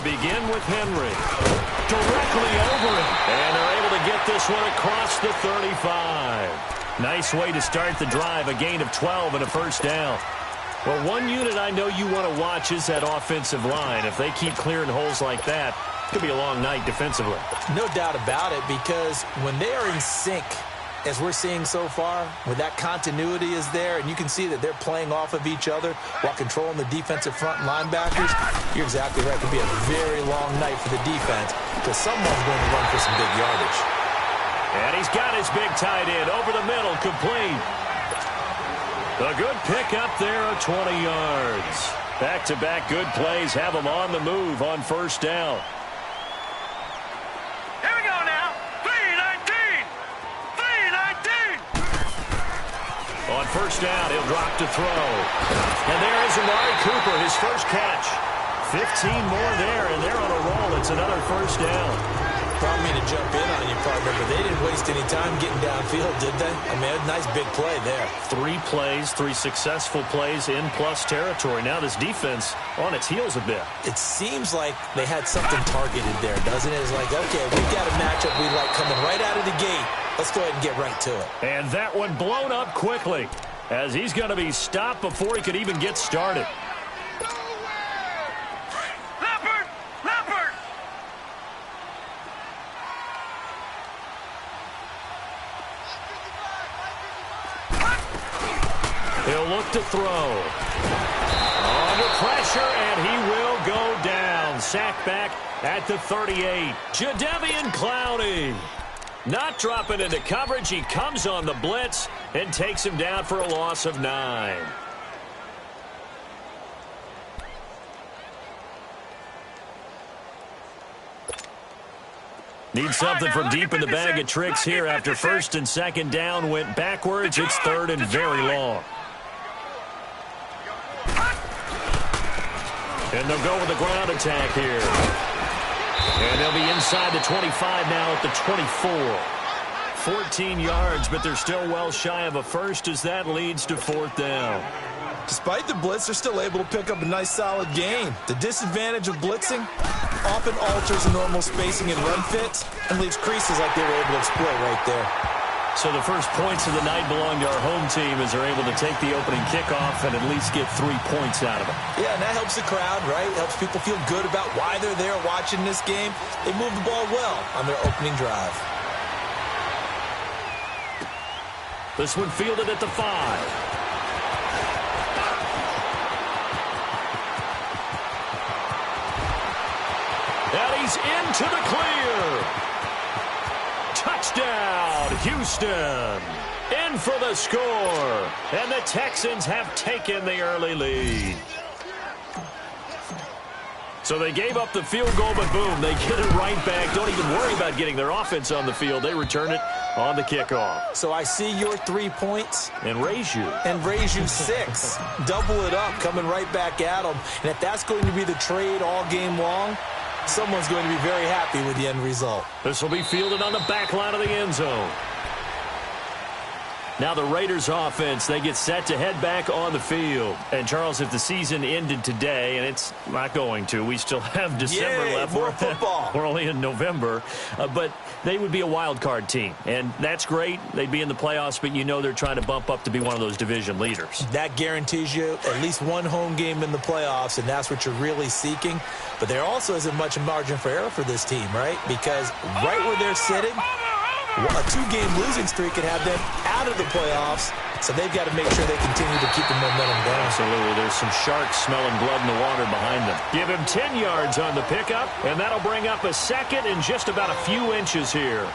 begin with Henry. Directly over it. And they're able to get this one across the 35. Nice way to start the drive. A gain of 12 and a first down. Well, one unit I know you want to watch is that offensive line. If they keep clearing holes like that, it could be a long night defensively. No doubt about it, because when they are in sync, as we're seeing so far, where that continuity is there, and you can see that they're playing off of each other while controlling the defensive front linebackers, you're exactly right. It could be a very long night for the defense because someone's going to run for some big yardage. And he's got his big tight end over the middle, complete. A good pick up there of 20 yards. Back-to-back good plays have them on the move on first down. On first down, he'll drop to throw. And there is Amari Cooper, his first catch. 15 more there, and they're on a roll. It's another first down. Probably mean to jump in on you, partner, but they didn't waste any time getting downfield, did they? I mean, a nice big play there. 3 plays, 3 successful plays in plus territory. Now this defense on its heels a bit. It seems like they had something targeted there, doesn't it? It's like, okay, we've got a matchup we like coming right out of the gate. Let's go ahead and get right to it. And that one blown up quickly as he's going to be stopped before he could even get started. He'll look to throw. Under pressure, and he will go down. Sacked back at the 38. Jadeveon Clowney. Not dropping into coverage. He comes on the blitz and takes him down for a loss of 9. Need something from deep in the bag of tricks here after first and second down went backwards. It's third and very long. And they'll go with the ground attack here. And they'll be inside the 25 now at the 24. 14 yards, but they're still well shy of a first as that leads to fourth down. Despite the blitz, they're still able to pick up a nice solid gain. The disadvantage of blitzing often alters the normal spacing and run fits and leaves creases like they were able to exploit right there. So the first points of the night belong to our home team as they're able to take the opening kickoff and at least get 3 points out of it. Yeah, and that helps the crowd, right? Helps people feel good about why they're there watching this game. They move the ball well on their opening drive. This one fielded at the 5. And he's into the clear. Touchdown, Houston. In for the score. And the Texans have taken the early lead. So they gave up the field goal, but boom, they get it right back. Don't even worry about getting their offense on the field. They return it on the kickoff. So I see your 3 points. And raise you. And raise you 6. Double it up, coming right back at them. And if that's going to be the trade all game long, someone's going to be very happy with the end result. This will be fielded on the back line of the end zone. Now the Raiders offense, they get set to head back on the field. And Charles, if the season ended today, and it's not going to, we still have December left. More football. We're only in November. But they would be a wild card team. And that's great. They'd be in the playoffs, but you know they're trying to bump up to be one of those division leaders. That guarantees you at least one home game in the playoffs, and that's what you're really seeking. But there also isn't much margin for error for this team, right? Because right where they're sitting, a 2-game losing streak could have them out of the playoffs, so they've got to make sure they continue to keep the momentum going. Absolutely. There's some sharks smelling blood in the water behind them. Give him 10 yards on the pickup, and that'll bring up a second in just about a few inches here.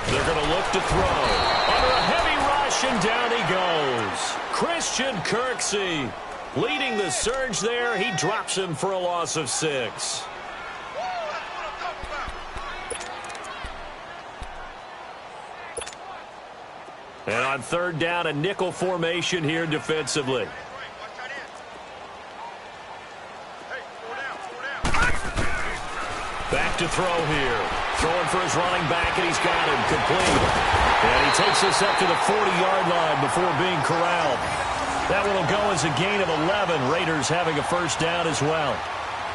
They're going to look to throw. Under a heavy rush, and down he goes. Christian Kirksey leading the surge there. He drops him for a loss of 6. And on third down, a nickel formation here defensively. Back to throw here. Throwing for his running back, and he's got him complete. And he takes us up to the 40-yard line before being corralled. That one will go as a gain of 11. Raiders having a first down as well.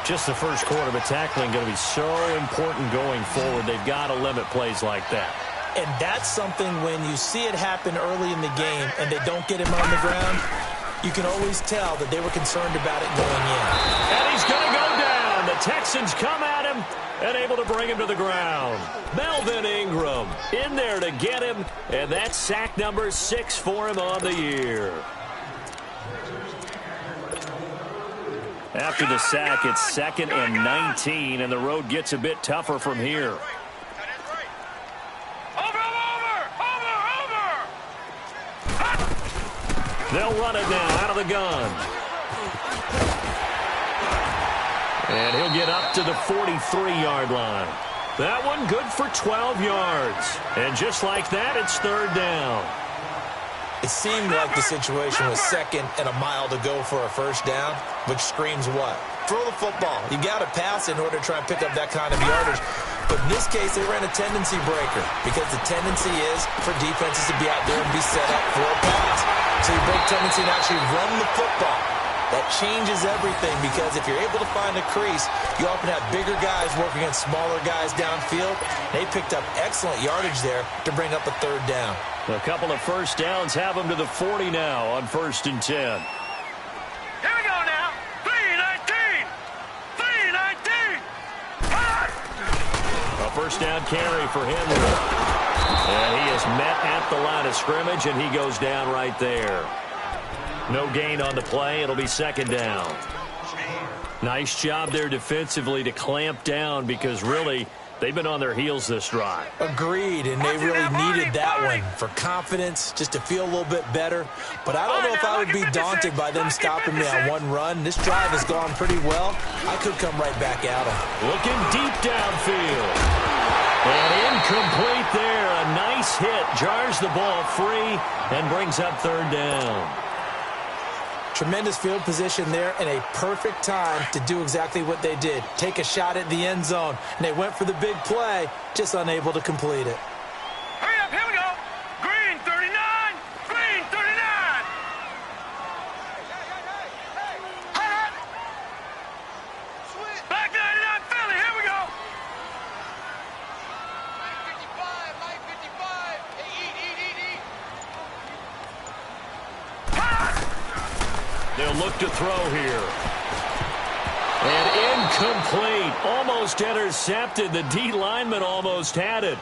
Just the first quarter, but tackling going to be so important going forward. They've got to limit plays like that. And that's something when you see it happen early in the game and they don't get him on the ground, you can always tell that they were concerned about it going in. And he's going to go down. The Texans come at him and able to bring him to the ground. Melvin Ingram in there to get him, and that's sack number 6 for him on the year. After the sack, it's 2nd and 19, and the road gets a bit tougher from here. They'll run it now out of the gun. And he'll get up to the 43-yard line. That one good for 12 yards. And just like that, it's 3rd down. It seemed like the situation was 2nd and a mile to go for a first down, which screams what? Throw the football. You got to pass in order to try and pick up that kind of yardage. But in this case, they ran a tendency breaker because the tendency is for defenses to be out there and be set up for a pass. So you break tendency and actually run the football. That changes everything because if you're able to find a crease, you often have bigger guys working against smaller guys downfield. They picked up excellent yardage there to bring up a 3rd down. A couple of first downs have them to the 40 now on 1st and 10. Here we go now. 3-19. 3-19. A first down carry for Henry. And he is met at the line of scrimmage, and he goes down right there. No gain on the play. It'll be 2nd down. Nice job there defensively to clamp down because really they've been on their heels this drive. Agreed, and they really needed that one for confidence, just to feel a little bit better. But I don't know if I would be daunted by them stopping me on one run. This drive has gone pretty well. I could come right back at them. Looking deep downfield. And incomplete there. A nice hit. Jars the ball free and brings up 3rd down. Tremendous field position there and a perfect time to do exactly what they did. Take a shot at the end zone. And they went for the big play, just unable to complete it. Hurry up, here we go. Green 39. Green 39. Black 99 Philly, here we go. Mike 55. Hey, eat. They'll look to throw here. And incomplete. Almost intercepted. The D lineman almost had it.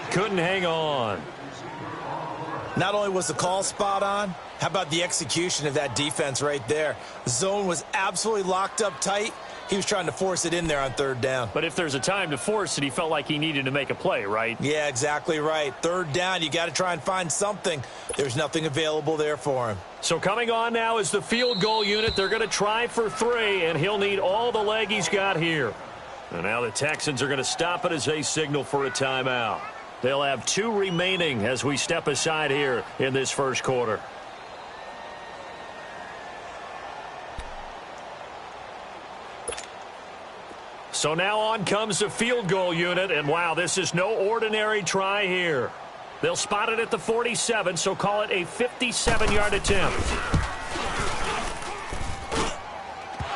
Couldn't hang on. Not only was the call spot on, how about the execution of that defense right there? The zone was absolutely locked up tight. He was trying to force it in there on 3rd down. But if there's a time to force it, he felt like he needed to make a play, right? Yeah, exactly right. 3rd down, you got to try and find something. There's nothing available there for him. So coming on now is the field goal unit. They're going to try for 3, and he'll need all the leg he's got here. And now the Texans are going to stop it as they signal for a timeout. They'll have 2 remaining as we step aside here in this first quarter. So now on comes the field goal unit, and wow, this is no ordinary try here. They'll spot it at the 47, so call it a 57-yard attempt.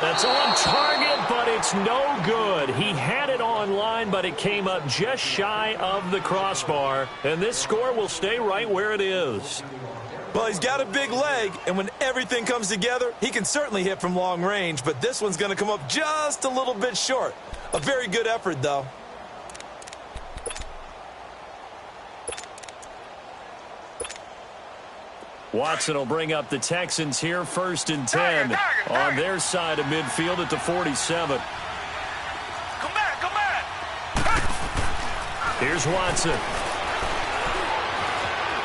That's on target, but it's no good. He had it on line, but it came up just shy of the crossbar, and this score will stay right where it is. Well, he's got a big leg, and when everything comes together, he can certainly hit from long range, but this one's going to come up just a little bit short. A very good effort, though. Watson will bring up the Texans here, 1st and 10 on their side of midfield at the 47. Come back. Here's Watson.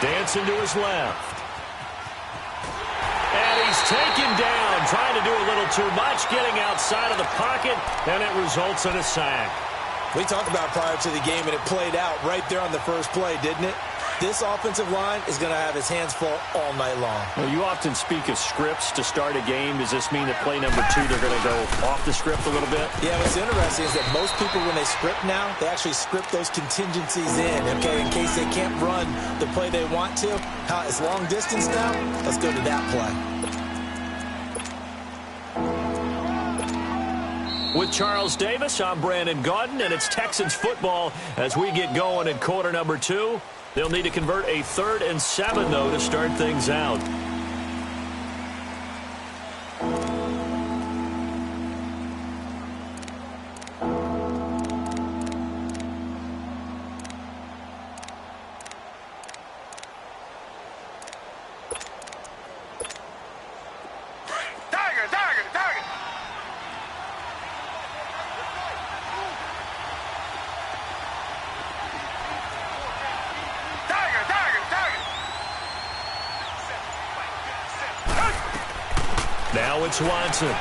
Dancing to his left. And he's taken down, trying to do a little too much, getting outside of the pocket, and it results in a sack. We talked about prior to the game, and it played out right there on the first play, didn't it? This offensive line is going to have his hands full all night long. Well, you often speak of scripts to start a game. Does this mean that play number 2, they're going to go off the script a little bit? Yeah, what's interesting is that most people, when they script now, they actually script those contingencies in, okay, in case they can't run the play they want to. It's long distance now. Let's go to that play. With Charles Davis, I'm Brandon Gaudin, and it's Texans football as we get going in quarter number 2. They'll need to convert a 3rd and 7, though, to start things out. Now it's Watson.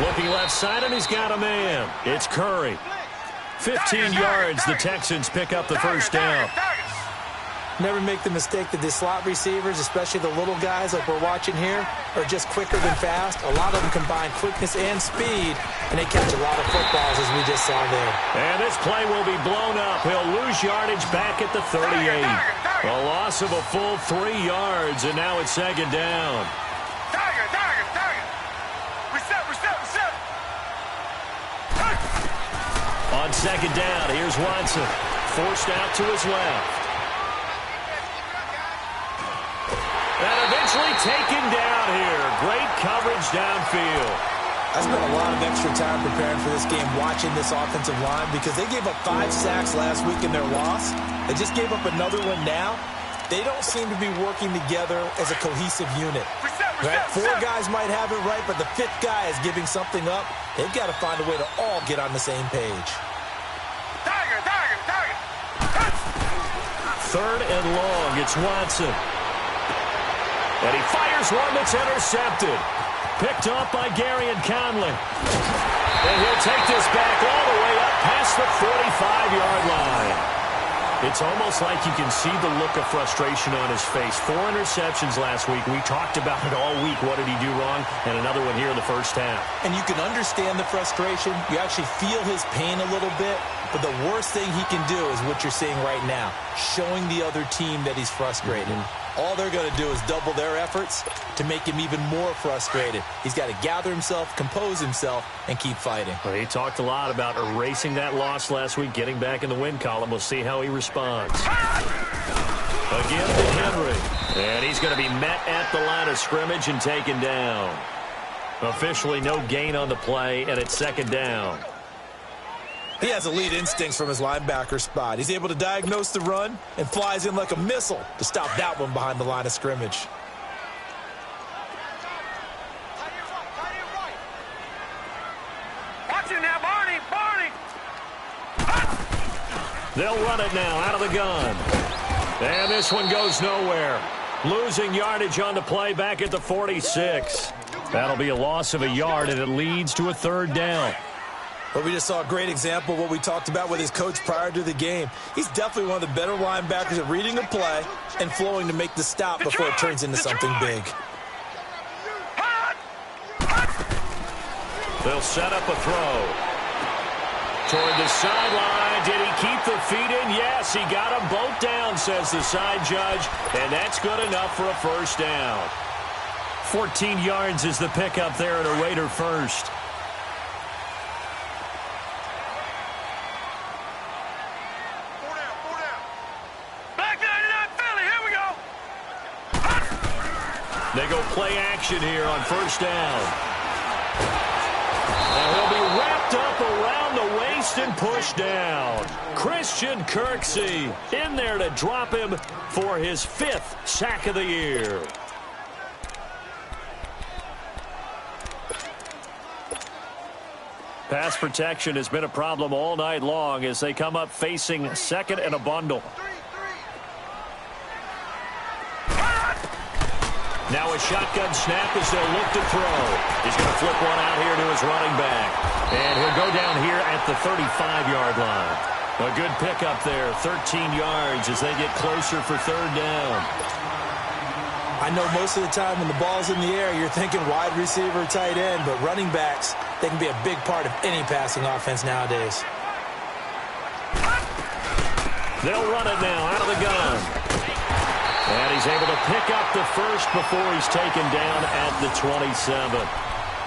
Looking left side, and he's got a man. It's Curry. 15 yards. The Texans pick up the first down. Never make the mistake that the slot receivers, especially the little guys like we're watching here, are just quicker than fast. A lot of them combine quickness and speed, and they catch a lot of footballs, as we just saw there. And this play will be blown up. He'll lose yardage back at the 38. A loss of a full 3 yards, and now it's 2nd down. On 2nd down, here's Watson. Forced out to his left. And eventually taken down here. Great coverage downfield. I spent a lot of extra time preparing for this game watching this offensive line because they gave up 5 sacks last week in their loss. They just gave up another one now. They don't seem to be working together as a cohesive unit. Right? 4 guys might have it right, but the 5th guy is giving something up. They've got to find a way to all get on the same page. 3rd and long. It's Watson. And he fires one that's intercepted. Picked off by Gary and Conley. And he'll take this back all the way up past the 45-yard line. It's almost like you can see the look of frustration on his face. 4 interceptions last week. We talked about it all week. What did he do wrong? And another one here in the first half. And you can understand the frustration. You actually feel his pain a little bit. But the worst thing he can do is what you're seeing right now, showing the other team that he's frustrated. All they're going to do is double their efforts to make him even more frustrated. He's got to gather himself, compose himself, and keep fighting. Well, he talked a lot about erasing that loss last week, getting back in the win column. We'll see how he responds. Again to Henry. And he's going to be met at the line of scrimmage and taken down. Officially no gain on the play, and it's 2nd down. He has elite instincts from his linebacker spot. He's able to diagnose the run and flies in like a missile to stop that one behind the line of scrimmage. Watch it now, Barney! They'll run it now out of the gun. And this one goes nowhere. Losing yardage on the play back at the 46. That'll be a loss of a yard, and it leads to a 3rd down. But we just saw a great example of what we talked about with his coach prior to the game. He's definitely one of the better linebackers at reading a play and flowing to make the stop before it turns into something big. They'll set up a throw. Toward the sideline. Did he keep the feet in? Yes, he got them both down, says the side judge. And that's good enough for a 1st down. 14 yards is the pickup there at a Raider first. They go play action here on 1st down. And he'll be wrapped up around the waist and pushed down. Christian Kirksey in there to drop him for his 5th sack of the year. Pass protection has been a problem all night long as they come up facing 2nd and a bundle. Now a shotgun snap as they'll look to throw. He's going to flip one out here to his running back. And he'll go down here at the 35-yard line. A good pickup there, 13 yards as they get closer for third down. I know most of the time when the ball's in the air, you're thinking wide receiver, tight end, but running backs, they can be a big part of any passing offense nowadays. They'll run it now out of the gun. And he's able to pick up the first before he's taken down at the 27.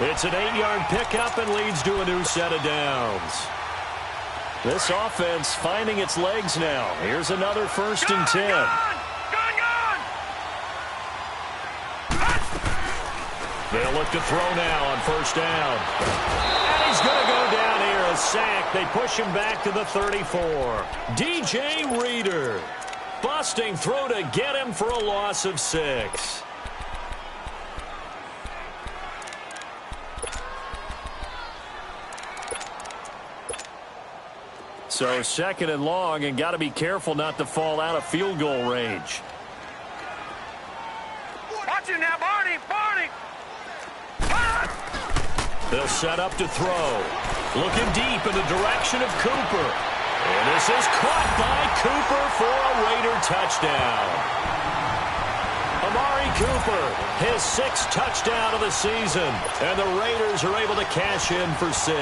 It's an 8-yard pickup and leads to a new set of downs. This offense finding its legs now. Here's another 1st and 10. They'll look to throw now on 1st down. And he's going to go down here, a sack. They push him back to the 34. DJ Reader. Busting through to get him for a loss of 6. So 2nd and long, and got to be careful not to fall out of field goal range. Watch it now, Barney! Barney! They'll set up to throw. Looking deep in the direction of Cooper. And this is caught by Cooper for a Raider touchdown. Amari Cooper, his 6th touchdown of the season. And the Raiders are able to cash in for 6.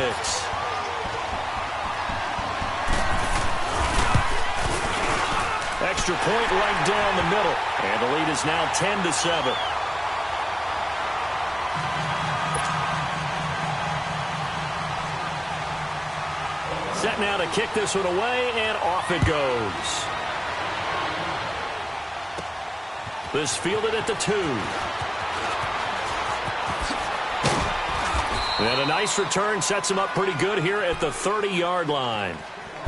Extra point right down the middle. And the lead is now 10-7. Set now to kick this one away, and off it goes. This fielded at the 2. And a nice return sets him up pretty good here at the 30-yard line.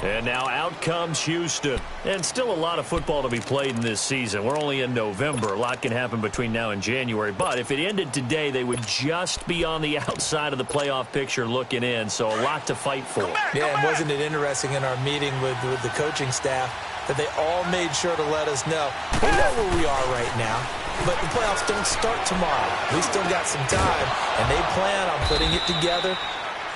And now out comes Houston. And still a lot of football to be played in this season. We're only in November. A lot can happen between now and January. But if it ended today, they would just be on the outside of the playoff picture looking in. So a lot to fight for. Yeah, and wasn't it interesting in our meeting with the coaching staff that they all made sure to let us know. We know where we are right now, but the playoffs don't start tomorrow. We still got some time, and they plan on putting it together,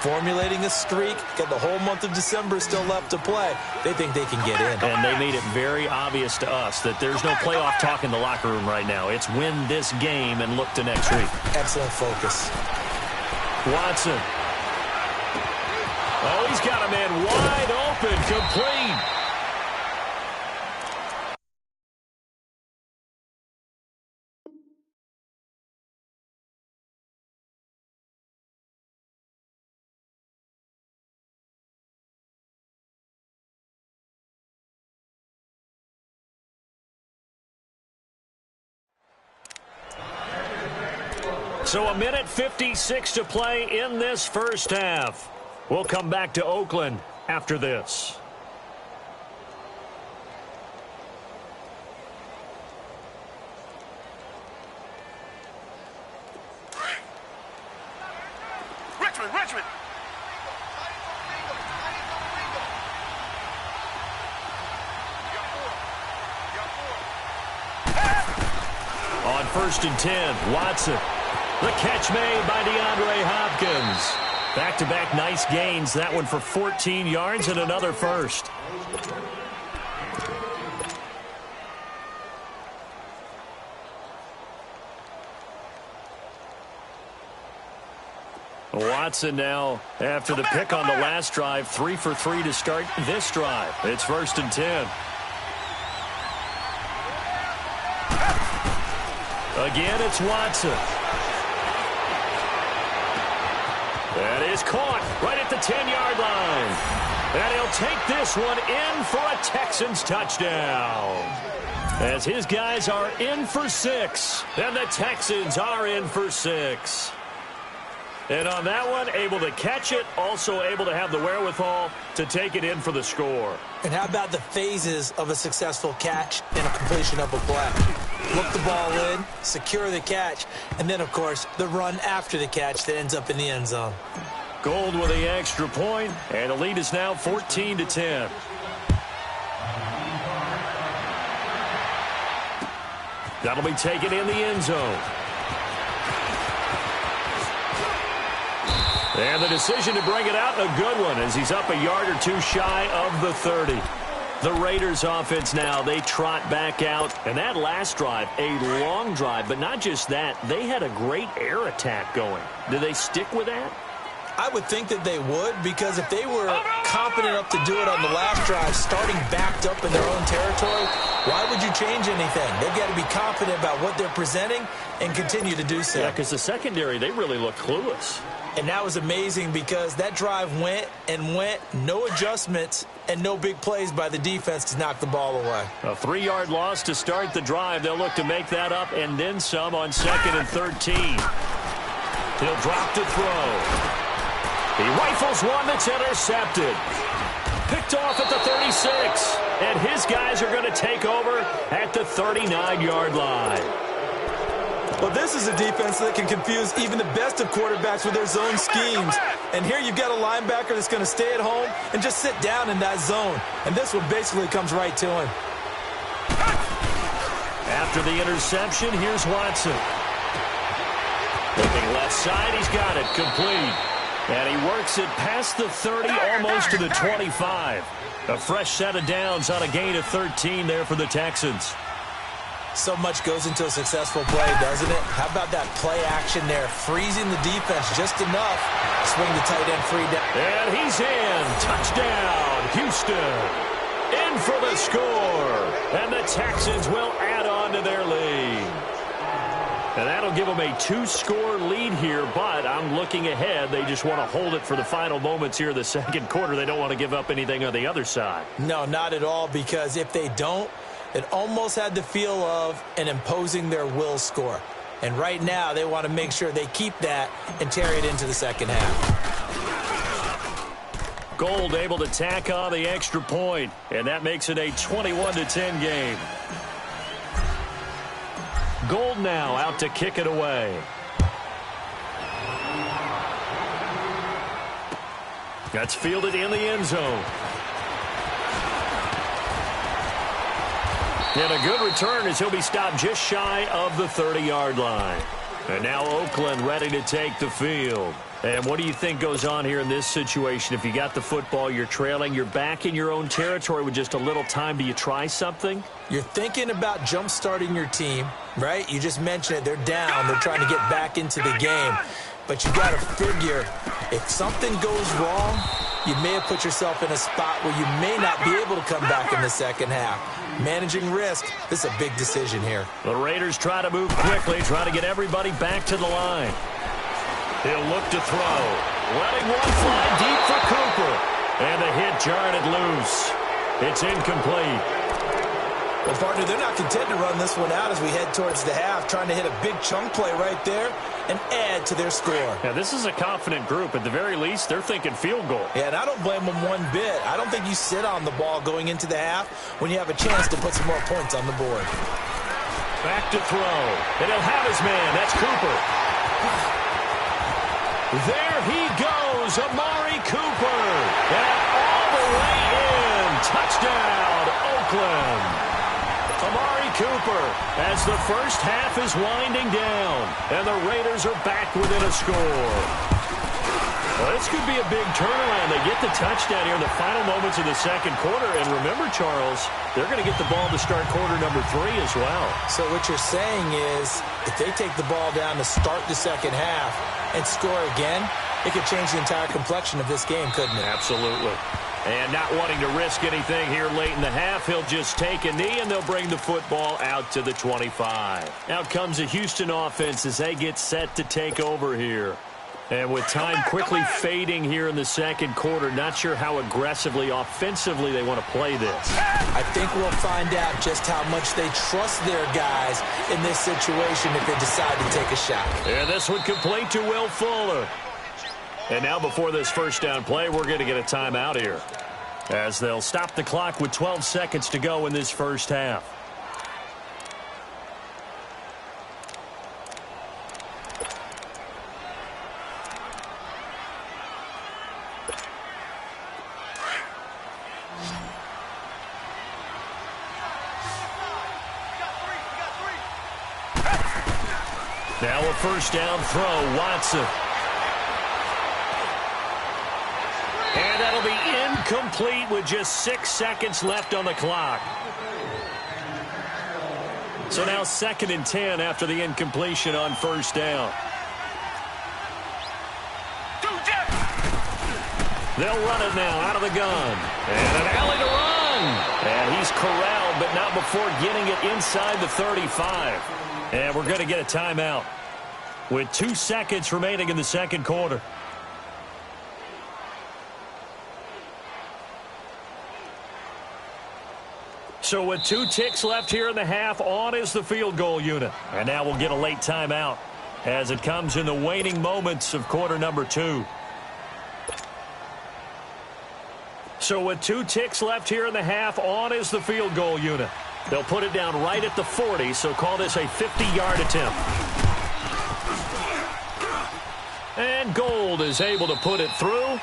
formulating a streak, got the whole month of December still left to play. They think they can get in. And they made it very obvious to us that there's no playoff talk in the locker room right now. It's win this game and look to next week. Excellent focus. Watson. Oh, he's got a man wide open, complete. So a minute 56 to play in this first half. We'll come back to Oakland after this. Richmond! On 1st and 10, Watson. The catch made by DeAndre Hopkins. Back-to-back nice gains. That one for 14 yards and another first. Watson now, after the pick on the last drive, 3 for 3 to start this drive. It's 1st and 10. Again, it's Watson. That is caught right at the 10-yard line. And he'll take this one in for a Texans touchdown. As his guys are in for 6. And the Texans are in for 6. And on that one, able to catch it, also able to have the wherewithal to take it in for the score. And how about the phases of a successful catch and a completion of a play? Look the ball in, secure the catch, and then, of course, the run after the catch that ends up in the end zone. Gold with the extra point, and the lead is now 14-10. That'll be taken in the end zone. And the decision to bring it out, a good one, as he's up a yard or two shy of the 30. The Raiders offense now, they trot back out. And that last drive, a long drive, but not just that, they had a great air attack going. Do they stick with that? I would think that they would, because if they were confident enough to do it on the last drive, starting backed up in their own territory, why would you change anything? They've got to be confident about what they're presenting and continue to do so. Yeah, because the secondary, they really look clueless. And that was amazing because that drive went and went, no adjustments, and no big plays by the defense to knock the ball away. A 3-yard loss to start the drive. They'll look to make that up and then some on 2nd and 13. He'll drop to throw. He rifles one that's intercepted. Picked off at the 36. And his guys are going to take over at the 39-yard line. Well, this is a defense that can confuse even the best of quarterbacks with their zone schemes. And here you've got a linebacker that's going to stay at home and just sit down in that zone. And this one basically comes right to him. After the interception, here's Watson. Looking left side, he's got it complete. And he works it past the 30, almost to the 25. A fresh set of downs on a gain of 13 there for the Texans. So much goes into a successful play, doesn't it? How about that play action there? Freezing the defense just enough to swing the tight end free down. And he's in. Touchdown, Houston. In for the score. And the Texans will add on to their lead. And that'll give them a 2-score lead here, but I'm looking ahead. They just want to hold it for the final moments here in the second quarter. They don't want to give up anything on the other side. No, not at all, because if they don't, it almost had the feel of an imposing their will score. And right now, they want to make sure they keep that and carry it into the second half. Gold able to tack on the extra point, and that makes it a 21-10 game. Gold now out to kick it away. That's fielded in the end zone. And a good return as he'll be stopped just shy of the 30-yard line. And now Oakland ready to take the field. And what do you think goes on here in this situation? If you got the football, you're trailing, you're back in your own territory with just a little time. Do you try something? You're thinking about jump-starting your team, right? You just mentioned it. They're down. They're trying to get back into the game. But you got to figure, if something goes wrong, you may have put yourself in a spot where you may not be able to come back in the second half. Managing risk, this is a big decision here. The Raiders try to move quickly, try to get everybody back to the line. He'll look to throw. Letting one fly deep for Cooper. And the hit jarred it loose. It's incomplete. Well, partner, they're not content to run this one out as we head towards the half, trying to hit a big chunk play right there and add to their score. Yeah, this is a confident group. At the very least, they're thinking field goal. Yeah, and I don't blame them one bit. I don't think you sit on the ball going into the half when you have a chance to put some more points on the board. Back to throw. And he'll have his man. That's Cooper. There he goes, Amari Cooper. And all the way in. Touchdown, Oakland. Amari Cooper as the first half is winding down. And the Raiders are back within a score. Well, this could be a big turnaround. They get the touchdown here in the final moments of the second quarter. And remember, Charles, they're going to get the ball to start quarter number 3 as well. So what you're saying is if they take the ball down to start the second half and score again, it could change the entire complexion of this game, couldn't it? Absolutely. And not wanting to risk anything here late in the half, he'll just take a knee, and they'll bring the football out to the 25. Out comes the Houston offense as they get set to take over here. And with time quickly fading here in the second quarter, not sure how aggressively, offensively they want to play this. I think we'll find out just how much they trust their guys in this situation if they decide to take a shot. And this one complete to Will Fuller. And now before this first down play, we're going to get a timeout here, as they'll stop the clock with 12 seconds to go in this first half. Now a first down throw, Watson. Incomplete with just 6 seconds left on the clock. So now 2nd and 10 after the incompletion on first down. They'll run it now out of the gun. And an alley to run. And he's corralled, but not before getting it inside the 35. And we're going to get a timeout with 2 seconds remaining in the second quarter. So with 2 ticks left here in the half, on is the field goal unit. And now we'll get a late timeout as it comes in the waning moments of quarter number 2. So with 2 ticks left here in the half, on is the field goal unit. They'll put it down right at the 40, so call this a 50-yard attempt. And Gold is able to put it through.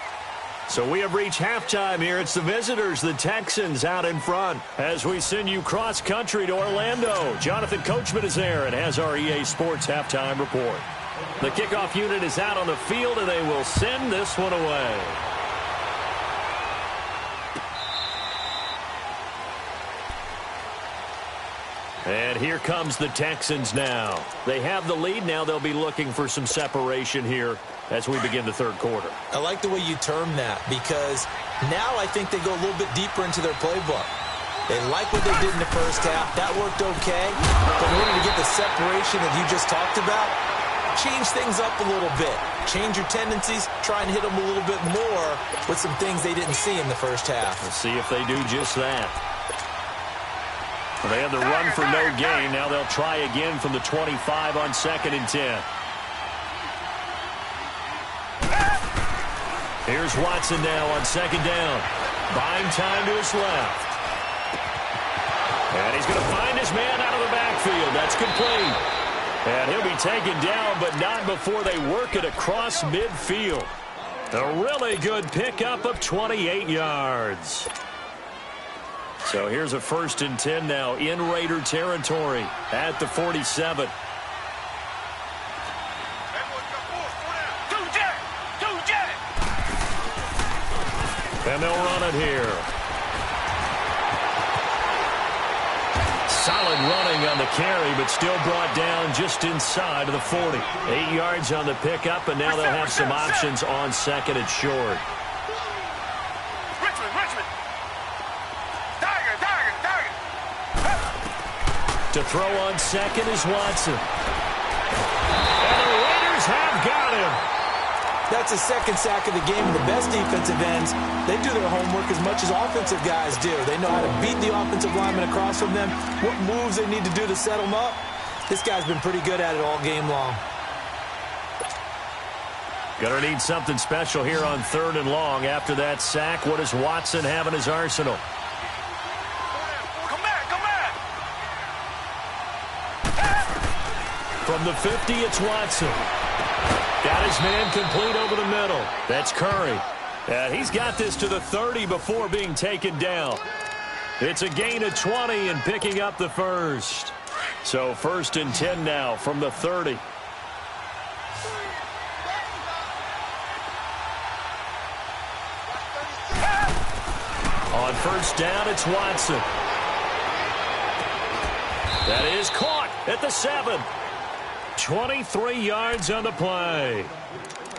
So we have reached halftime here. It's the visitors, the Texans, out in front as we send you cross-country to Orlando. Jonathan Coachman is there and has our EA Sports halftime report. The kickoff unit is out on the field, and they will send this one away. And here comes the Texans now. They have the lead. Now they'll be looking for some separation here as we begin the third quarter. I like the way you term that because now I think they go a little bit deeper into their playbook. They like what they did in the first half. That worked okay. But in order to get the separation that you just talked about, change things up a little bit. Change your tendencies. Try and hit them a little bit more with some things they didn't see in the first half. Let's see if they do just that. They had the run for no gain. Now they'll try again from the 25 on 2nd and 10. Here's Watson now on 2nd down. Buying time to his left. And he's going to find his man out of the backfield. That's complete. And he'll be taken down, but not before they work it across midfield. A really good pickup of 28 yards. So here's a 1st and 10 now in Raider territory at the 47. And they'll run it here. Solid running on the carry, but still brought down just inside of the 40. 8 yards on the pickup, and now they'll have some options on 2nd and short. To throw on 2nd is Watson. And the Raiders have got him. That's the 2nd sack of the game. And the best defensive ends, they do their homework as much as offensive guys do. They know how to beat the offensive lineman across from them, what moves they need to do to set them up. This guy's been pretty good at it all game long. Gonna need something special here on 3rd and long. After that sack, what does Watson have in his arsenal? From the 50, it's Watson. Got his man complete over the middle. That's Curry. And he's got this to the 30 before being taken down. It's a gain of 20 and picking up the first. So 1st and 10 now from the 30. On 1st down, it's Watson. That is caught at the 7. 23 yards on the play.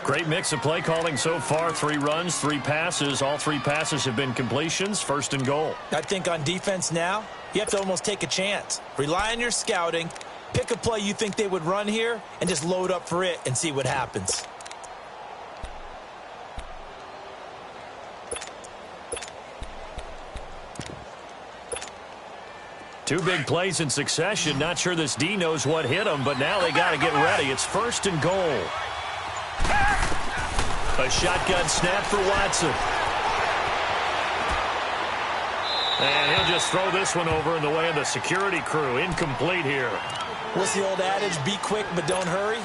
Great mix of play calling so far. 3 runs, 3 passes. All 3 passes have been completions. 1st and goal. I think on defense now, you have to almost take a chance. Rely on your scouting. Pick a play you think they would run here and just load up for it and see what happens. Two big plays in succession. Not sure this D knows what hit him, but now they got to get ready. It's 1st and goal. A shotgun snap for Watson. And he'll just throw this one over in the way of the security crew. Incomplete here. What's the old adage? Be quick, but don't hurry.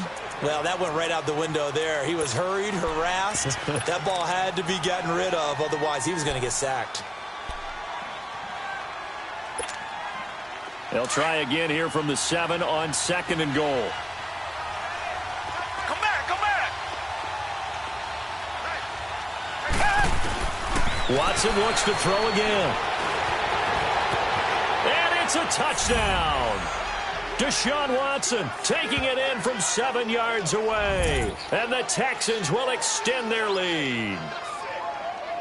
Well, that went right out the window there. He was hurried, harassed. That ball had to be gotten rid of. Otherwise, he was going to get sacked. They'll try again here from the 7 on 2nd and goal. Come back, come back. Watson looks to throw again. And it's a touchdown. Deshaun Watson taking it in from 7 yards away. And the Texans will extend their lead.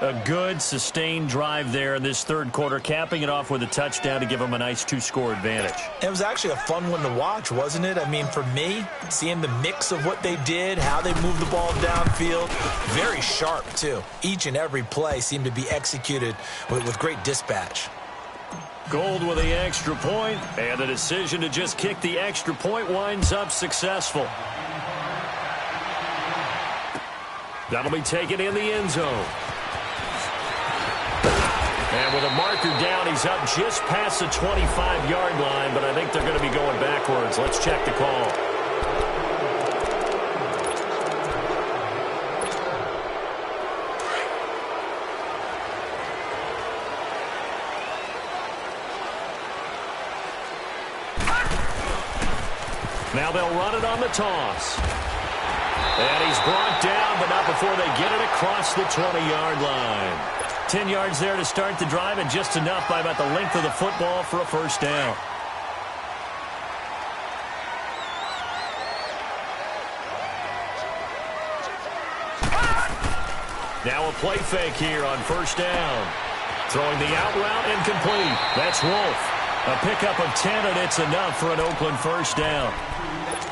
A good, sustained drive there in this third quarter, capping it off with a touchdown to give them a nice 2-score advantage. It was actually a fun one to watch, wasn't it? I mean, for me, seeing the mix of what they did, how they moved the ball downfield, very sharp, too. Each and every play seemed to be executed with great dispatch. Gold with the extra point, and the decision to just kick the extra point winds up successful. That'll be taken in the end zone. And with a marker down, he's up just past the 25-yard line, but I think they're going to be going backwards. Let's check the call. Now they'll run it on the toss. And he's brought down, but not before they get it across the 20-yard line. 10 yards there to start the drive, and just enough by about the length of the football for a first down. Now a play fake here on first down. Throwing the out route incomplete. That's Wolf. A pickup of 10, and it's enough for an Oakland first down.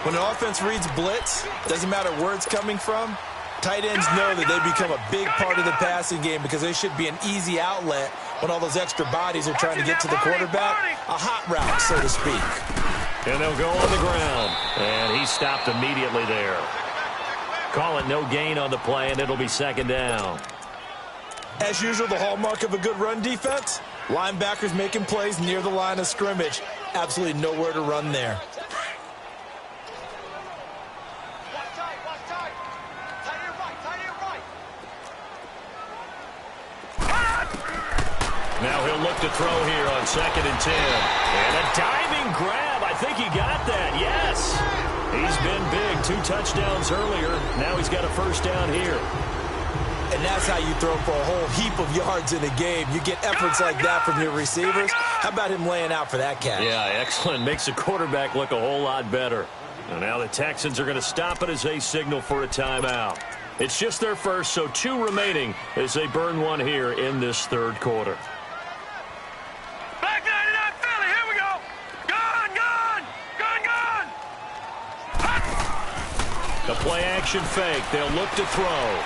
When an offense reads blitz, doesn't matter where it's coming from, tight ends know that they become a big part of the passing game because they should be an easy outlet when all those extra bodies are trying to get to the quarterback. A hot route, so to speak. And they'll go on the ground. And he stopped immediately there. Call it no gain on the play, and it'll be second down. As usual, the hallmark of a good run defense, linebackers making plays near the line of scrimmage. Absolutely nowhere to run there. Now he'll look to throw here on 2nd and 10. And a diving grab. I think he got that. Yes. He's been big. 2 touchdowns earlier. Now he's got a first down here. And that's how you throw for a whole heap of yards in a game. You get efforts like that from your receivers. How about him laying out for that catch? Yeah, excellent. Makes the quarterback look a whole lot better. And now the Texans are going to stop it as they signal for a timeout. It's just their first, so 2 remaining as they burn one here in this third quarter. Back 99 Philly, here we go. Gun, gun, gun, gun. The play action fake. They'll look to throw.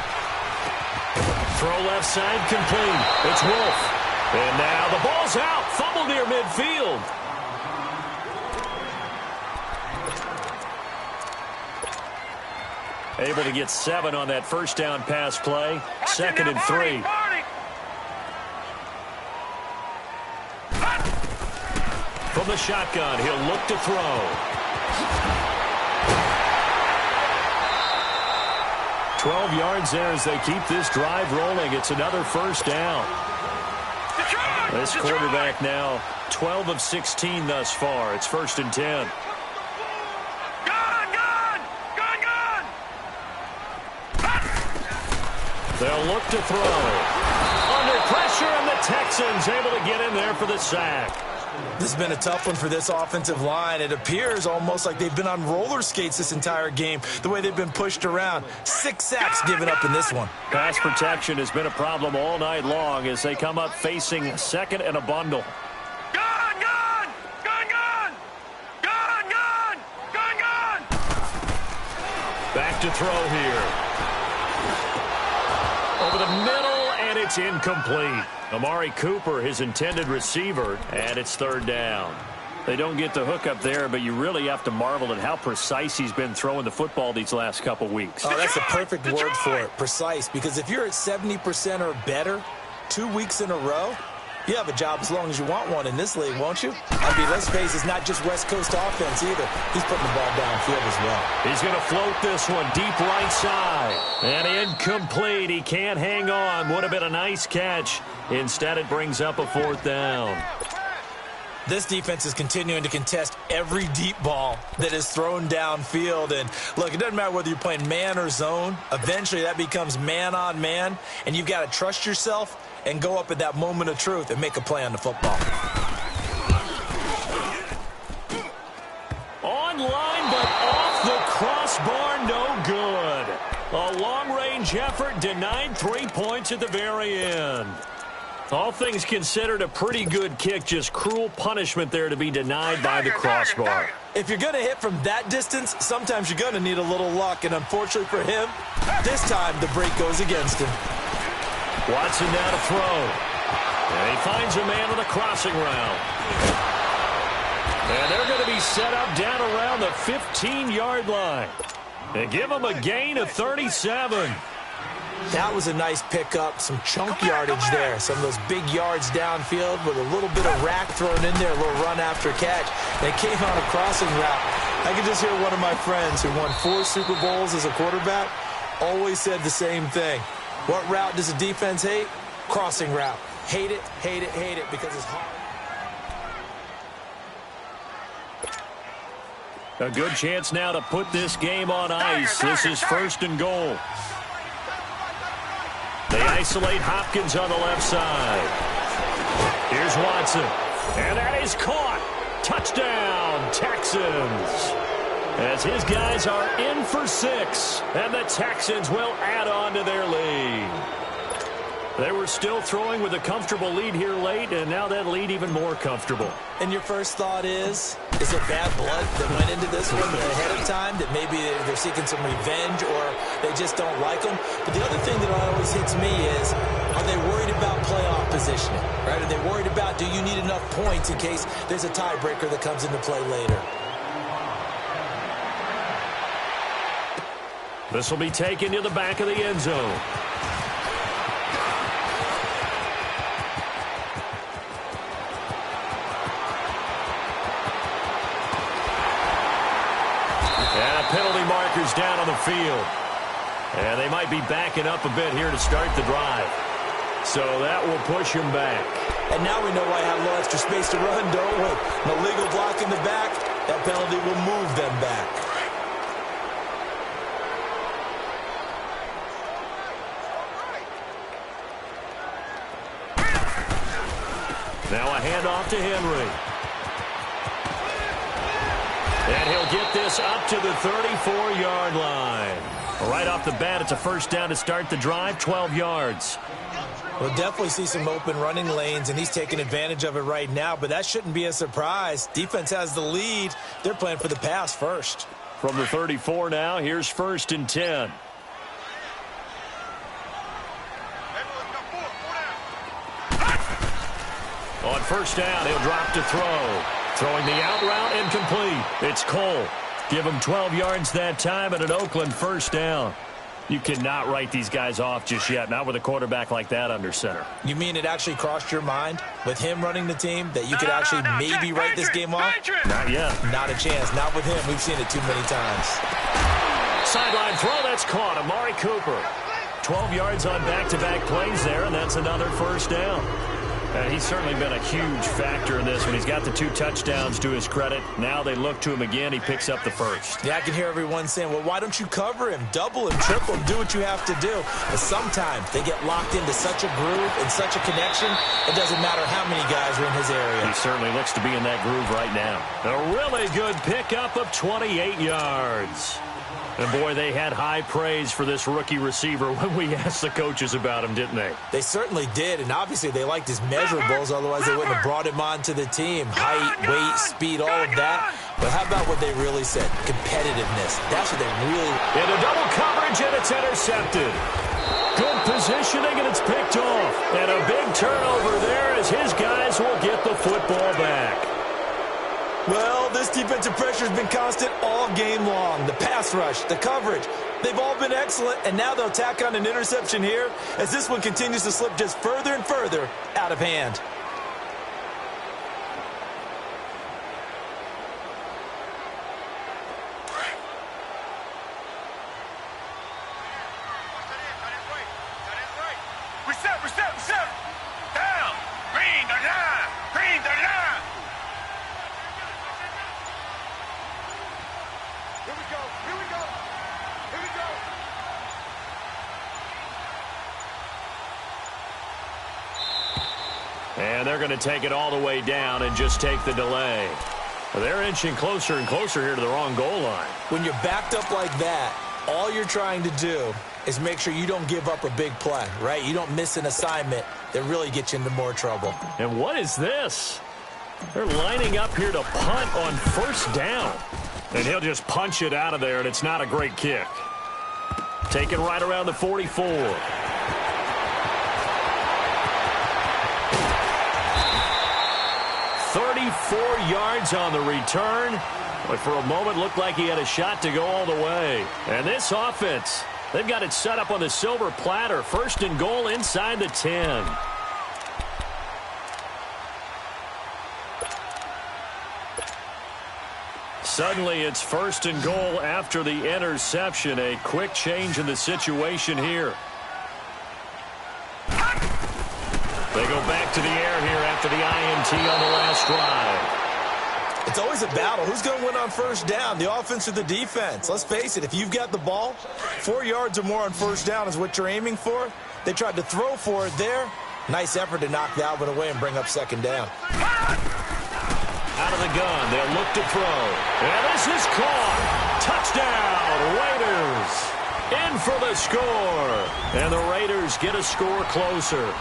Throw left side complete. It's Wolf. And now the ball's out. Fumble near midfield. Able to get 7 on that first down pass play. 2nd and 3. From the shotgun, he'll look to throw. 12 yards there as they keep this drive rolling. It's another first down. This quarterback now 12 of 16 thus far. It's 1st and 10. They'll look to throw. Under pressure, and the Texans able to get in there for the sack. This has been a tough one for this offensive line. It appears almost like they've been on roller skates this entire game, the way they've been pushed around. 6 sacks given up in this one. Pass protection has been a problem all night long as they come up facing 2nd and a bundle. Gun, gun, gun, gun, gun, gun, gun, gun. Back to throw here. Over the middle, and it's incomplete. Amari Cooper, his intended receiver, and it's 3rd down. They don't get the hook up there, but you really have to marvel at how precise he's been throwing the football these last couple weeks. Oh, that's the perfect word for it, precise, because if you're at 70% or better 2 weeks in a row, you have a job as long as you want one in this league, won't you? I mean, let's face it, it's not just West Coast offense either. He's putting the ball downfield as well. He's going to float this one deep right side. And incomplete. He can't hang on. Would have been a nice catch. Instead, it brings up a 4th down. This defense is continuing to contest every deep ball that is thrown downfield. And, look, it doesn't matter whether you're playing man or zone. Eventually, that becomes man-on-man, and you've got to trust yourself and go up at that moment of truth and make a play on the football. Online, but off the crossbar, no good. A long-range effort denied 3 points at the very end. All things considered, a pretty good kick, just cruel punishment there to be denied by the crossbar. If you're going to hit from that distance, sometimes you're going to need a little luck, and unfortunately for him, this time the break goes against him. Watson now to throw. And he finds a man on the crossing route. And they're going to be set up down around the 15-yard line. They give him a gain of 37. That was a nice pickup, some chunk yardage there. Some of those big yards downfield with a little bit of rack thrown in there, a little run after catch. They came on a crossing route. I could just hear one of my friends who won 4 Super Bowls as a quarterback always said the same thing. What route does the defense hate? Crossing route. Hate it, hate it, hate it because it's hard. A good chance now to put this game on ice. This is 1st and goal. They isolate Hopkins on the left side. Here's Watson. And that is caught. Touchdown, Texans. As his guys are in for 6. And the Texans will add on to their lead. They were still throwing with a comfortable lead here late, and now that lead even more comfortable. And your first thought is there bad blood that went into this one ahead of time, that maybe they're seeking some revenge or they just don't like them? But the other thing that always hits me is, are they worried about playoff positioning? Right? Are they worried about, do you need enough points in case there's a tiebreaker that comes into play later? This will be taken to the back of the end zone. Penalty markers down on the field. And they might be backing up a bit here to start the drive. So that will push him back. And now we know why I have a little extra space to run, don't we? No legal block in the back. That penalty will move them back. Now a handoff to Henry. And he'll get this up to the 34-yard line. Right off the bat, it's a first down to start the drive, 12 yards. We'll definitely see some open running lanes, and he's taking advantage of it right now, but that shouldn't be a surprise. Defense has the lead. They're playing for the pass first. From the 34 now, here's 1st and 10. On first down, he'll drop to throw. Throwing the out route, incomplete. It's Cole. Give him 12 yards that time and an Oakland first down. You cannot write these guys off just yet, not with a quarterback like that under center. You mean it actually crossed your mind with him running the team that you could actually maybe write this game off? Not yet. Not a chance. Not with him. We've seen it too many times. Sideline throw, that's caught. Amari Cooper. 12 yards on back-to-back plays there, and that's another first down. He's certainly been a huge factor in this one. He's got the 2 touchdowns to his credit. Now they look to him again. He picks up the first. Yeah, I can hear everyone saying, well, why don't you cover him? Double him, triple him, do what you have to do. But sometimes they get locked into such a groove and such a connection, it doesn't matter how many guys are in his area. He certainly looks to be in that groove right now. A really good pickup of 28 yards. And, boy, they had high praise for this rookie receiver when we asked the coaches about him, didn't they? They certainly did, and obviously they liked his measurables, otherwise they wouldn't have brought him onto the team. Height, weight, speed, all of that. But how about what they really said? Competitiveness. That's what they really... Into double coverage, and it's intercepted. Good positioning, and it's picked off. And a big turnover there as his guys will get the football back. Well, this defensive pressure has been constant all game long. The pass rush, the coverage, they've all been excellent, and now they'll tack on an interception here as this one continues to slip just further and further out of hand. Reset. Down. Green the line. And they're going to take it all the way down and just take the delay. They're inching closer and closer here to the wrong goal line. When you're backed up like that, all you're trying to do is make sure you don't give up a big play, right? You don't miss an assignment that really gets you into more trouble. And what is this? They're lining up here to punt on first down. And he'll just punch it out of there, and it's not a great kick. Taken right around the 44. 34 yards on the return. But for a moment, looked like he had a shot to go all the way. And this offense, they've got it set up on the silver platter. First and goal inside the 10. Suddenly, it's first and goal after the interception. A quick change in the situation here. They go back to the air here after the INT on the last drive. It's always a battle. Who's going to win on first down, the offense or the defense? Let's face it, if you've got the ball, 4 yards or more on first down is what you're aiming for. They tried to throw for it there. Nice effort to knock that one away and bring up second down. Out of the gun, they'll look to throw. And this is caught. Touchdown, Raiders. In for the score. And the Raiders get a score closer.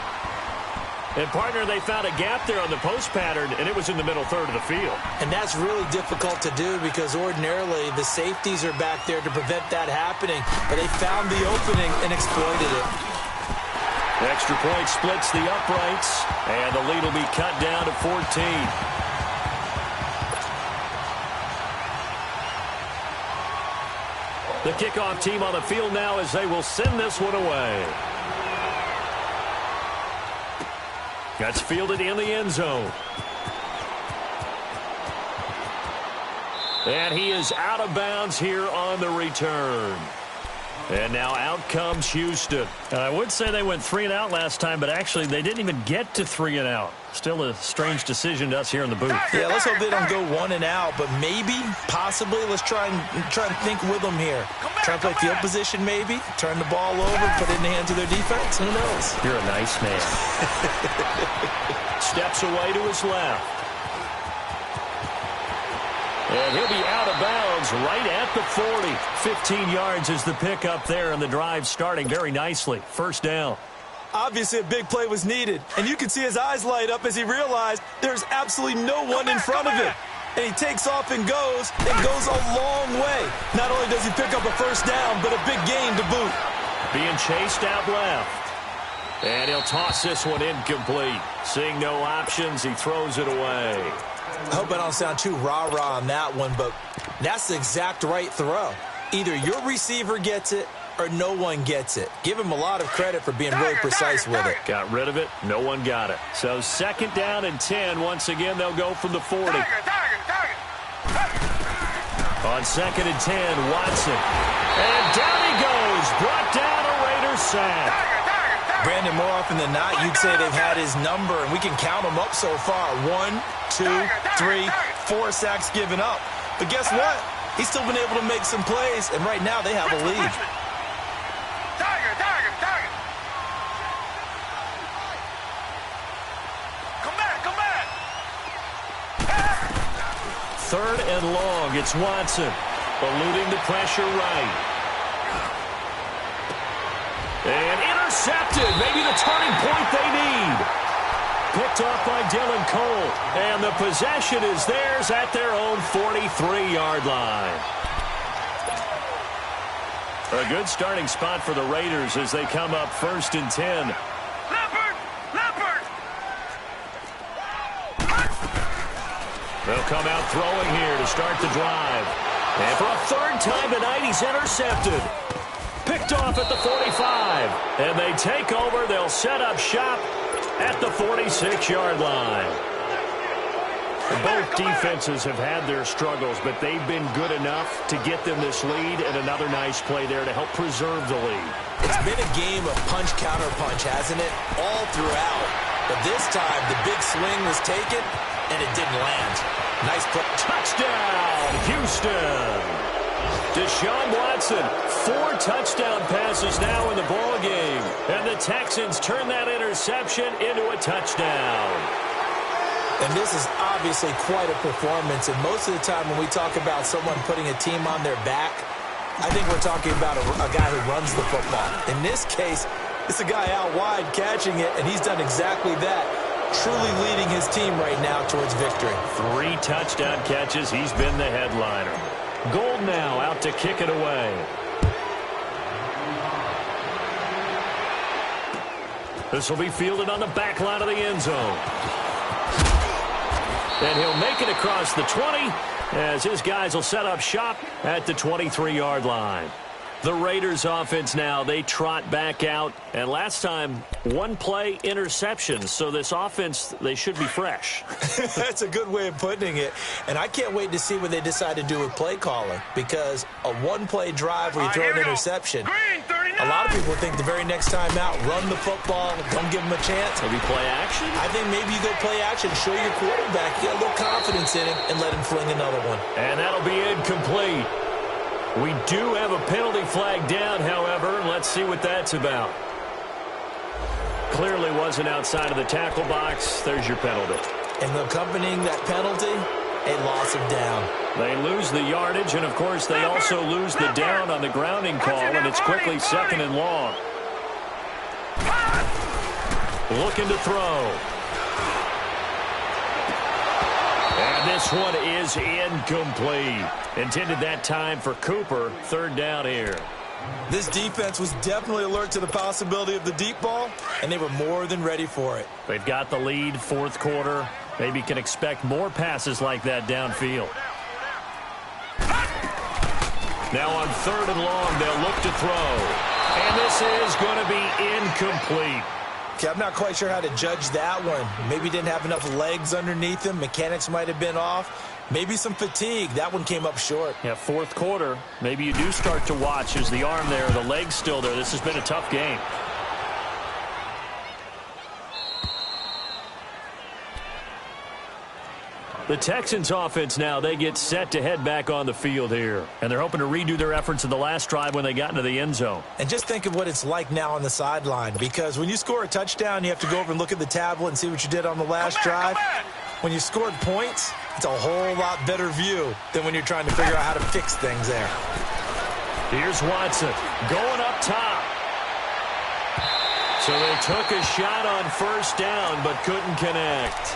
And, partner, they found a gap there on the post pattern, and it was in the middle third of the field. And that's really difficult to do because ordinarily the safeties are back there to prevent that happening. But they found the opening and exploited it. Extra point splits the uprights, and the lead will be cut down to 14. The kickoff team on the field now as they will send this one away. That's fielded in the end zone. And he is out of bounds here on the return. And now out comes Houston. And I would say they went 3 and out last time, but actually they didn't even get to 3 and out. Still a strange decision to us here in the booth. Yeah, let's hope they don't go 1 and out, but maybe, possibly, let's try and think with them here. Try and play field position maybe, turn the ball over, put it in the hands of their defense. Who knows? You're a nice man. Steps away to his left. And he'll be out of bounds right at the 40. 15 yards is the pickup there, and the drive starting very nicely. First down. Obviously, a big play was needed, and you can see his eyes light up as he realized there's absolutely no one in front of him. And he takes off and goes a long way. Not only does he pick up a first down, but a big gain to boot. Being chased out left. And he'll toss this one incomplete. Seeing no options, he throws it away. I hope I don't sound too rah-rah on that one, but that's the exact right throw. Either your receiver gets it or no one gets it. Give him a lot of credit for being really precise with it. Got rid of it. No one got it. So second down and 10. Once again, they'll go from the 40. On second and 10, Watson. And down he goes. Brought down a Raiders sack. Brandon, more often than not, you'd say they've had his number, and we can count them up so far. 1, 2, 3, 4 sacks given up. But guess what? He's still been able to make some plays, and right now they have a lead. Come back. Third and long. It's Watson. Eluding the pressure right. And intercepted. Maybe the turning point they need. Picked off by Dylan Cole. And the possession is theirs at their own 43-yard line. A good starting spot for the Raiders as they come up first and 10. Leopard! They'll come out throwing here to start the drive. And for a third time tonight, he's intercepted. Picked off at the 45. And they take over. They'll set up shop at the 46-yard line. Both defenses have had their struggles, but they've been good enough to get them this lead, and another nice play there to help preserve the lead. It's been a game of punch-counter-punch, hasn't it? All throughout. But this time, the big swing was taken, and it didn't land. Nice play. Touchdown, Houston. Deshaun Watson, 4 touchdown passes now in the ball game. And the Texans turn that interception into a touchdown. And this is obviously quite a performance. And most of the time when we talk about someone putting a team on their back, I think we're talking about a guy who runs the football. In this case, it's a guy out wide catching it, and he's done exactly that, truly leading his team right now towards victory. 3 touchdown catches. He's been the headliner. Gold now out to kick it away. This will be fielded on the back line of the end zone. And he'll make it across the 20 as his guys will set up shop at the 23-yard line. The Raiders offense now, they trot back out. And last time, 1-play interception. So this offense, they should be fresh. That's a good way of putting it. And I can't wait to see what they decide to do with play calling. Because a 1-play drive where you throw an interception, a lot of people think the very next time out, run the football, don't give them a chance. Maybe play action? I think maybe you go play action, show your quarterback, get a little confidence in him, and let him fling another one. And that'll be incomplete. We do have a penalty flag down, however. Let's see what that's about. Clearly wasn't outside of the tackle box. There's your penalty. And accompanying that penalty, a loss of down. They lose the yardage, and, of course, they also lose the down on the grounding call, and it's quickly 2nd and long. Looking to throw. And this one is incomplete. Intended that time for Cooper. 3rd down here. This defense was definitely alert to the possibility of the deep ball, and they were more than ready for it. They've got the lead, 4th quarter. Maybe can expect more passes like that downfield. Now on 3rd and long, they'll look to throw. And this is going to be incomplete. Okay, I'm not quite sure how to judge that one. Maybe didn't have enough legs underneath him. Mechanics might have been off. Maybe some fatigue. That one came up short. Yeah, 4th quarter. Maybe you do start to watch. Is the arm there, the leg's still there. This has been a tough game. The Texans offense now, they get set to head back on the field here. And they're hoping to redo their efforts in the last drive when they got into the end zone. And just think of what it's like now on the sideline. Because when you score a touchdown, you have to go over and look at the tablet and see what you did on the last drive. When you scored points, it's a whole lot better view than when you're trying to figure out how to fix things there. Here's Watson going up top. So they took a shot on 1st down but couldn't connect.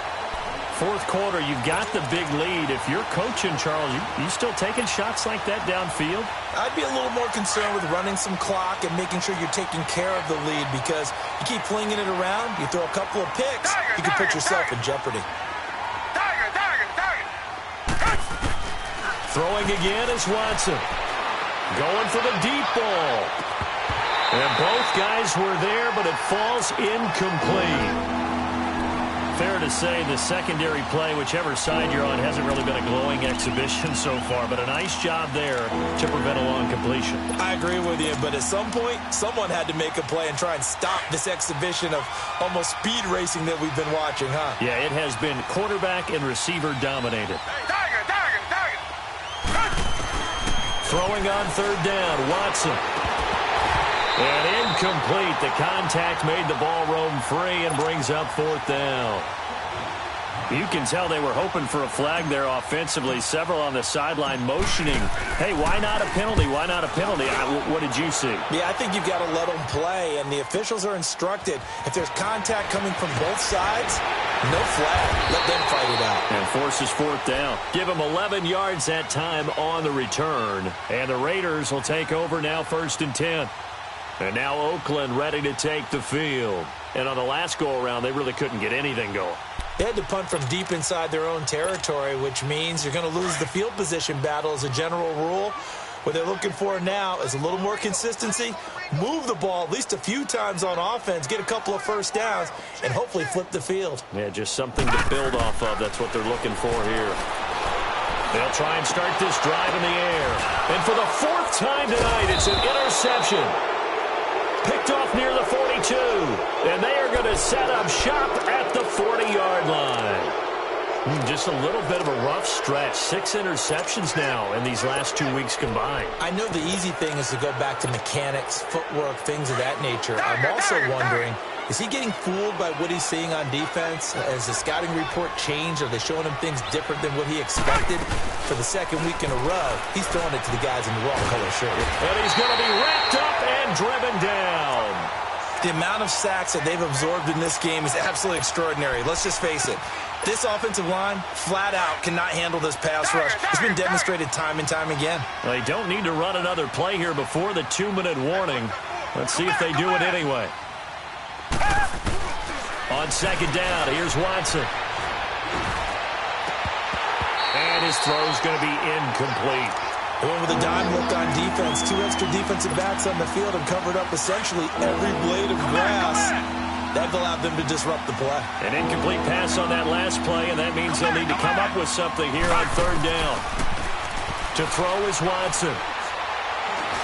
4th quarter, you've got the big lead. If you're coaching, Charles, you still taking shots like that downfield? I'd be a little more concerned with running some clock and making sure you're taking care of the lead, because you keep flinging it around, you throw a couple of picks, you can put yourself in jeopardy. Throwing again is Watson. Going for the deep ball. And both guys were there, but it falls incomplete. Fair to say the secondary play, whichever side you're on, hasn't really been a glowing exhibition so far, but a nice job there to prevent a long completion. I agree with you, but at some point, someone had to make a play and try and stop this exhibition of almost speed racing that we've been watching, huh? Yeah, it has been quarterback and receiver dominated. Throwing on 3rd down, Watson. And incomplete. The contact made the ball roam free and brings up 4th down. You can tell they were hoping for a flag there offensively. Several on the sideline motioning. Hey, why not a penalty? Why not a penalty? What did you see? Yeah, I think you've got to let them play, and the officials are instructed. If there's contact coming from both sides, no flag. Let them fight it out. And forces 4th down. Give them 11 yards that time on the return. And the Raiders will take over now 1st and 10. And now Oakland ready to take the field. And on the last go-around, they really couldn't get anything going. They had to punt from deep inside their own territory, which means you're going to lose the field position battle as a general rule. What they're looking for now is a little more consistency, move the ball at least a few times on offense, get a couple of 1st downs, and hopefully flip the field. Yeah, just something to build off of. That's what they're looking for here. They'll try and start this drive in the air. And for the 4th time tonight, it's an interception. Picked off near the 42. And they are going to set up shop at the 40-yard line. Just a little bit of a rough stretch. 6 interceptions now in these last 2 weeks combined. I know the easy thing is to go back to mechanics, footwork, things of that nature. I'm also wondering, is he getting fooled by what he's seeing on defense? Has the scouting report changed? Are they showing him things different than what he expected? For the second week in a row, he's throwing it to the guys in the wrong color shirt. And he's going to be wrapped up and driven down. The amount of sacks that they've absorbed in this game is absolutely extraordinary. Let's just face it. This offensive line, flat out, cannot handle this pass rush. It's been demonstrated time and time again. They don't need to run another play here before the 2-minute warning. Let's see if they do it anyway. On second down, here's Watson. And his throw's going to be incomplete. They went with a dime look on defense. 2 extra defensive backs on the field and covered up essentially every blade of grass. That allowed them to disrupt the play. An incomplete pass on that last play, and that means they'll need to come up with something here on third down. To throw is Watson.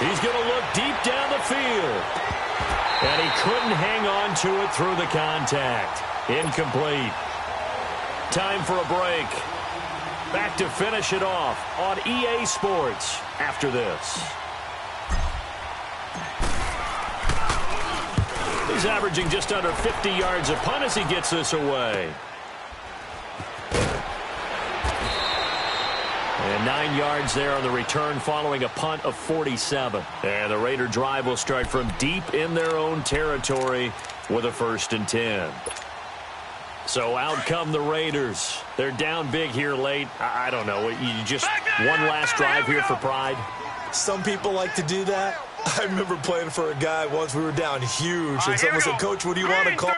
He's going to look deep down the field. And he couldn't hang on to it through the contact. Incomplete. Time for a break. Back to finish it off on EA Sports after this. He's averaging just under 50 yards a punt as he gets this away. And 9 yards there on the return following a punt of 47. And the Raider drive will start from deep in their own territory with a 1st and 10. So out come the Raiders. They're down big here late. I don't know. You just one last drive here for pride? Some people like to do that. I remember playing for a guy once. We were down huge, and someone said, "Coach, what do you want to call?"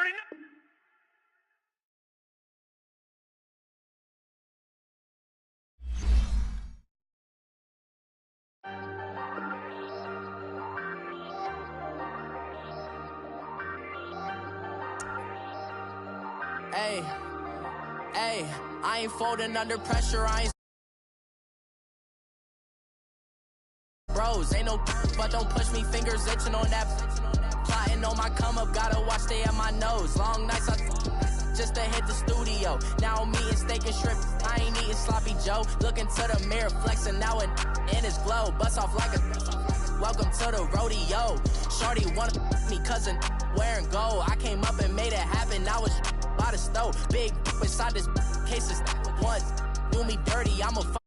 Hey, I ain't folding under pressure. I ain't bros. Ain't no but don't push me. Fingers itching on that. Plotting on my come up. Gotta watch stay at my nose. Long nights just to hit the studio. Now I'm eating steak and shrimp. I ain't eating sloppy Joe. Looking to the mirror, flexing now and in his glow. Bust off like a welcome to the rodeo. Shorty wanted me cousin wearing gold. I came up and made it happen. Now it's by the stove. Big inside this case is once do me dirty. I'm a